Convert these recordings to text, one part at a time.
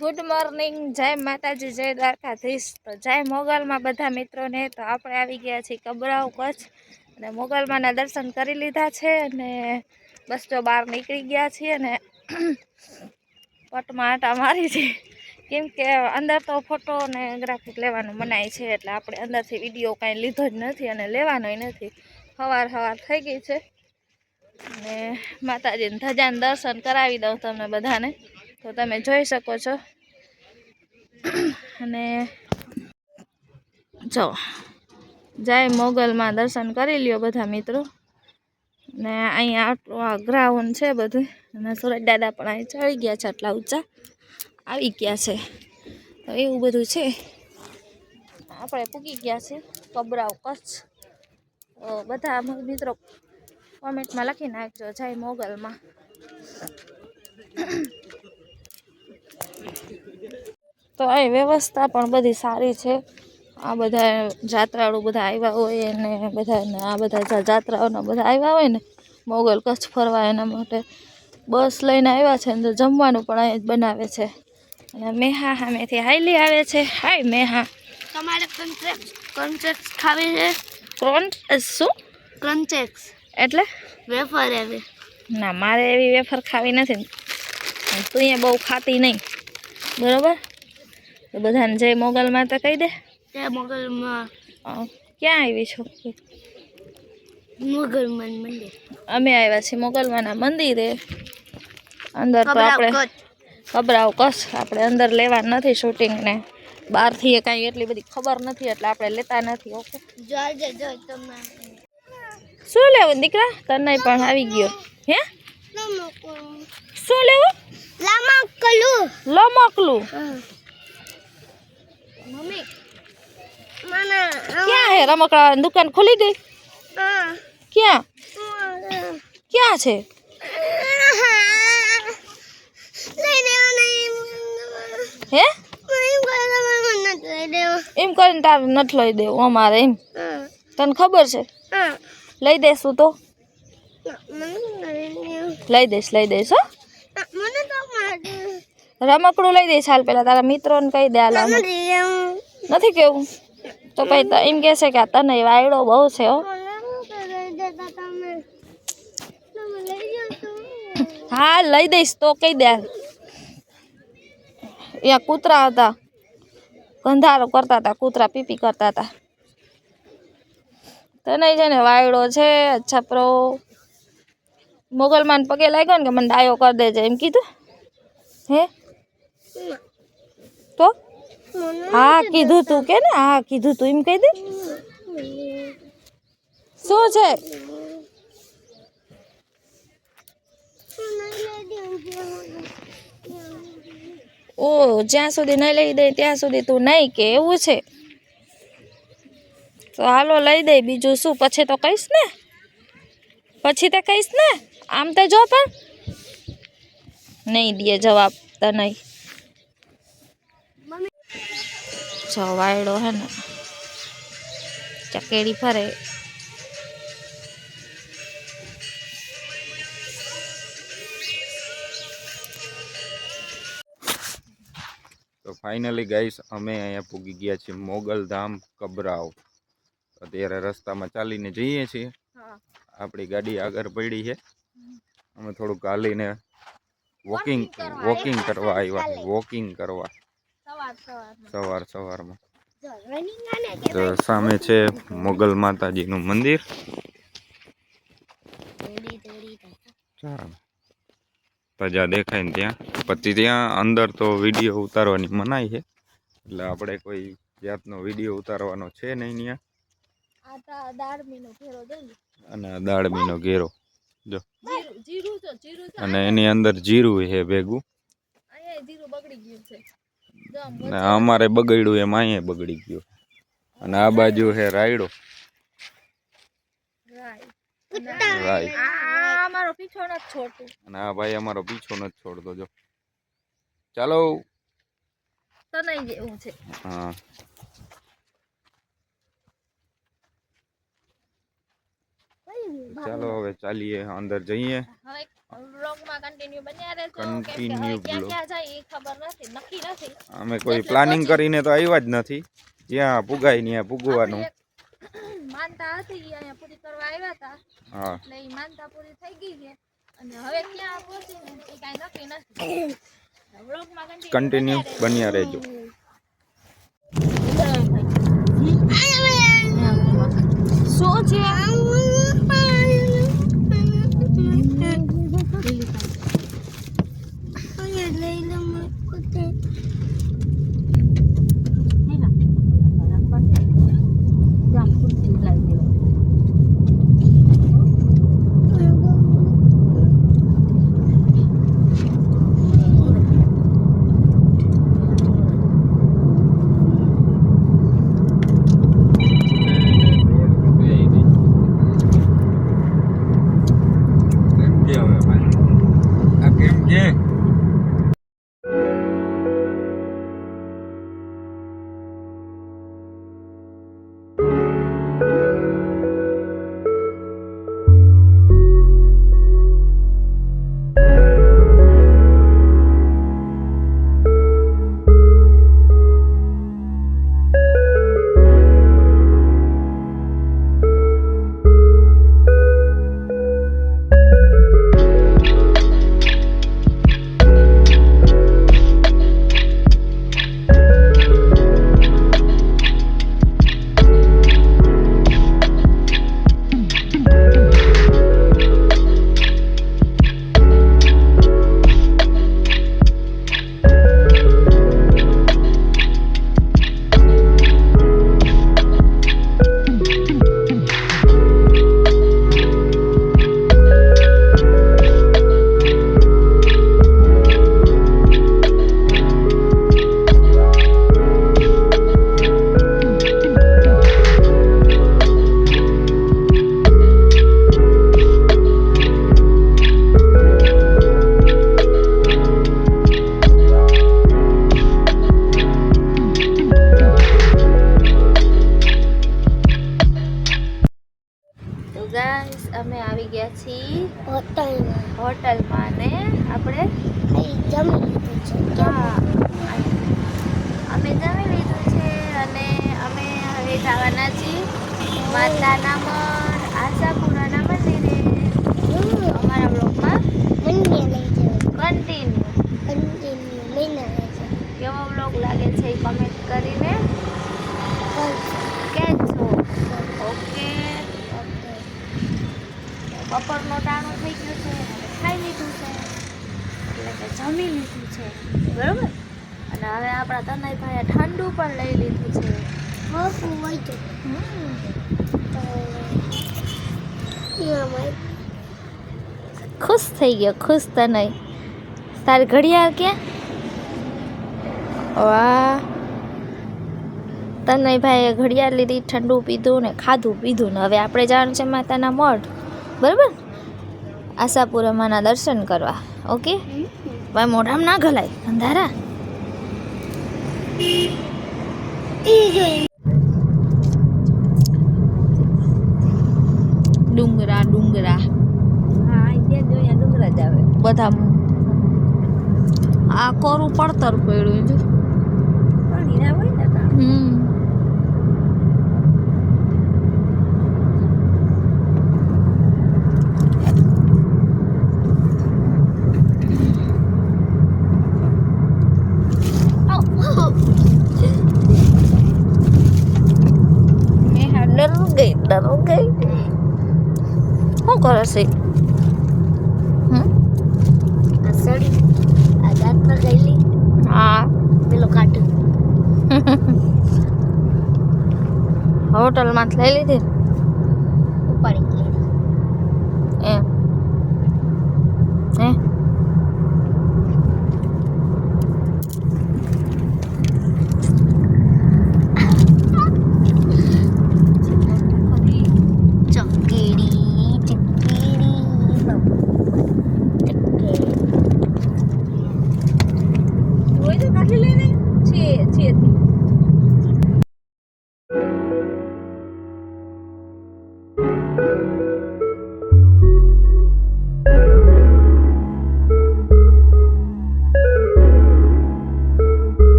Good morning, જય માતાજી, જય દ્વારકાધીશ। તો જય મોગલમાં બધા મિત્રોને। તો આપણે આવી ગયા છીએ કબરાવ કચ્છ અને મોગલમાંના દર્શન કરી લીધા છે અને બસ જો બહાર નીકળી ગયા છીએ અને પટમાં આટા મારી છે કેમ કે અંદર તો ફોટો અને ગ્રાફિક લેવાનું મનાય છે એટલે આપણે અંદરથી વિડીયો કાંઈ લીધો જ નથી અને લેવાનોય નથી। સવાર થઈ ગઈ છે અને માતાજીને ધજાને દર્શન કરાવી દઉં તમને બધાને તો તમે જોઈ શકો છો। અને જો જય મોગલમાં દર્શન કરી લ્યો બધા મિત્રો। ને અહીંયા આટલું આ ગ્રાઉન્ડ છે બધું અને સુરજ દાદા પણ અહીં ચડી ગયા છે, આટલા ઊંચા આવી ગયા છે। તો એવું બધું છે, આપણે પૂગી ગયા છીએ કબરાવ કચ્છ। તો બધા મિત્રો કોમેન્ટમાં લખી નાખજો જય મોગલમાં। તો અહીં વ્યવસ્થા પણ બધી સારી છે। આ બધા જાત્રાળુ બધા આવ્યા હોય અને બધાને આ બધા જાત્રાઓના બધા આવ્યા હોય ને મોગલ કચ્છ ફરવા એના માટે બસ લઈને આવ્યા છે ને જમવાનું પણ અહીં જ બનાવે છે। અને મેહા સામેથી હાઈલી આવે છે। હાય મેહા, તમારે ક્રન્ચેક્સ ખાવી છે? શું ક્રન્ચેક્સ એટલે? વેફર એવી? ના, મારે એવી વેફર ખાવી નથી। તું અહીંયા બહુ ખાતી નહીં, બરોબર? તો બધાને જય મોગલમાં તો કહી દે। જય મોગલમાં। ક્યાં આવી છો? મોગલમાન મંદિર। અમે આવ્યા છીએ મોગલમાના મંદિરે। અંદર તો આપણે કબરાવ કચ્છ આપણે અંદર લેવા નથી શૂટિંગ ને બહારથી કાંઈ એટલી બધી ખબર નથી એટલે આપણે લેતા નથી। ઓકે, શું લેવું દીકરા? તને પણ આવી ગયો હે? શું લેવું? લમકલું। મમ્મી ક્યાં હે રમકડાની દુકાન ખુલી ગઈ? ક્યાં ક્યાં છે? હે એમ કરીને તારે નથી લઈ દેવું અમારે એમ? તને ખબર છે? લઈ દેશું તો લઈ દઈશ હો। રમકડું લઈ દઈશ। હાલ પેલા તારા મિત્રોને કહી દે। હાલ નથી કેવું તો પછી એમ કહેશે કે આ તને વાયડો બહુ છે હો। હા લઈ દઈશ તો કહી દે। અહીંયા કૂતરા હતા, ગંધારો કરતા હતા, કૂતરા પીપી કરતા હતા। તને છે ને વાયડો છે છપરો। મોગલમાન પગે લાગ્યો ને કે મને ડાયો કરી દેજે એમ કીધું હે? તો હા કીધું તું કે ને? હા કીધું તું એમ કહી દે। શું છે? ઓ જ્યાં સુધી નહીં લઈ દે ત્યાં સુધી તું નહીં કે એવું છે? તો હાલો લઈ દે, બીજું શું? પછી તો કહીશ ને, પછી તે કહીશ ને। આમ તો જો પણ નહીં દે જવાબ તો નહીં। જો વાયડો હે ને ચકેડી ફરે। તો ફાઇનલી ગાઈસ અમે અહીંયા પૂગી ગયા છીએ મોગલધામ કબરાવ। અત્યારે રસ્તામાં ચાલીને જઈએ છીએ। આપણી ગાડી આગળ પડી છે, અમે થોડુંક હાલીને વોકિંગ કરવા આવ્યા। વોકિંગ કરવા સવારમાં। તો સામે છે મોગલ માતાજીનું મંદિર। પ્રજા દેખાય ને ત્યાં પછી ત્યાં અંદર તો વિડીયો ઉતારવાની મનાઈ છે એટલે આપણે કોઈ જાતનો વિડીયો ઉતારવાનો છે નહીં ત્યાં। અને દાળમીનો ઘેરો જો, અને એની અંદર જીરું છે ભેગું। અમારે બગડ્યું એમ અહીંયા બગડી ગયું। અને આ બાજુ છે રાયડો, રાઈ। અને આ ભાઈ અમારો પીછો નથી છોડતો જો। ચાલો હા ચાલો હવે ચાલીએ અંદર જઈએ. હવે વ્લોગમાં કન્ટિન્યુ બન્યા રહેજો કેમ કે હવે કન્ટિન્યુ ક્યાં બ્લોગ. ક્યાં જાય એ ખબર નથી, નક્કી નથી. અમે કોઈ એટલે પ્લાનિંગ પછી કરીને તો આવ્યા જ નથી. જ્યાં પુગાય ત્યાં પૂગવાનું. આપણી એક માનતા હતી ઈ અહીંયા પૂરી કરવા આવ્યા હતા, હા એટલે ઈ માનતા પૂરી થઈ ગઈ છે અને હવે ક્યાં પહોંચીને એ કાંઈ નક્કી નથી. વ્લોગમાં કન્ટિન્યુ બન્યા રહેજો. શું છે? ગાઈસ અમે આવી ગયા છીએ હોટલમાં ને આપણે હા અમે જમી લીધું છે અને અમે હવે જવાના છીએ માતાના મઢ આશાપુરાના મંદિરે. અમારા બ્લોગમાં કન્ટિન્યુ કેવો બ્લોગ લાગે છે એ કમેન્ટ કરીને કહેજો. ઓકે, બપોરનો ટાણું થઈ ગયું છે, હવે ખાઈ લીધું છે એટલે કે જમી લીધું છે, બરાબર. અને હવે આપણા તનયભાઈએ ઠંડુ પણ લઈ લીધું છે. ખુશ થઈ ગયો, ખુશ તનય. તારી ઘડિયાળ ક્યાં? વાહ, તનયભાઈએ ઘડિયાળ લીધી, ઠંડુ પીધું ને ખાધું પીધું ને હવે આપણે જવાનું છે માતાના મઢ, બરાબર, આશાપુરામાના દર્શન કરવા. ઓકે, ભાઈ મોઢામાં ના ગલાય અંધારા. ડુંગરા ડુંગરા, હા ત્યાં જોઈએ ડુંગરા જ આવે બધા. આ કોરું પડતર પડ્યું છે પાણી ના હોય ને. ડર ગઈ શું કરે છે? હા પેલો કાઢ હોટલમાં લઈ લીધી ઉપાડી એમ હે.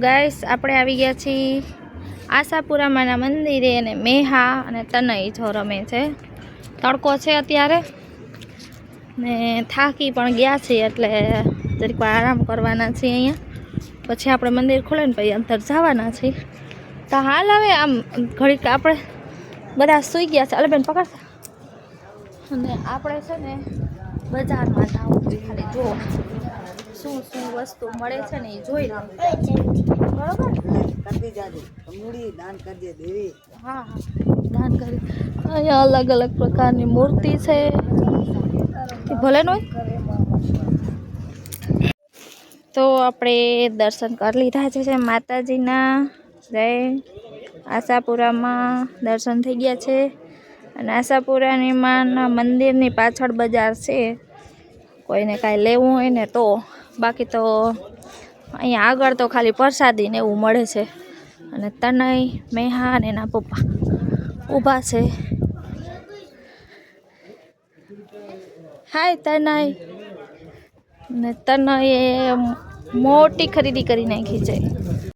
ગાઈસ આપણે આવી ગયા છીએ આશાપુરામાના મંદિરે અને મેહા અને તનય જો રમે છે. તડકો છે અત્યારે ને થાકી પણ ગયા છીએ એટલે જરીક વાર આરામ કરવાના છીએ અહીંયા. પછી આપણે મંદિર ખોલે ને પછી અંદર જવાના છીએ. તો હાલ હવે આમ ઘડીક આપણે બધા સૂઈ ગયા છે. અલે બેન પકડ. અને આપણે છે ને બજારમાં જવું છે ખાલી જોવા શું શું વસ્તુ મળે છે ને એ જોઈ લઉં. બરોબર હા દાન કરી. અહીંયા અલગ અલગ પ્રકારની મૂર્તિ છે. ભલે નો તો આપણે દર્શન કરી લીધા છે માતાજીના. જય આશાપુરામાં દર્શન થઈ ગયા છે. અને આશાપુરાની માના મંદિરની પાછળ બજાર છે. કોઈને કાંઈ લેવું હોય ને તો, બાકી તો અહીંયા આગળ તો ખાલી પ્રસાદી ને એવું મળે છે. અને તનય મેહા અને એના પપ્પા ઊભા છે. હાય તનય. ને તનય એ મોટી ખરીદી કરી નાખી છે.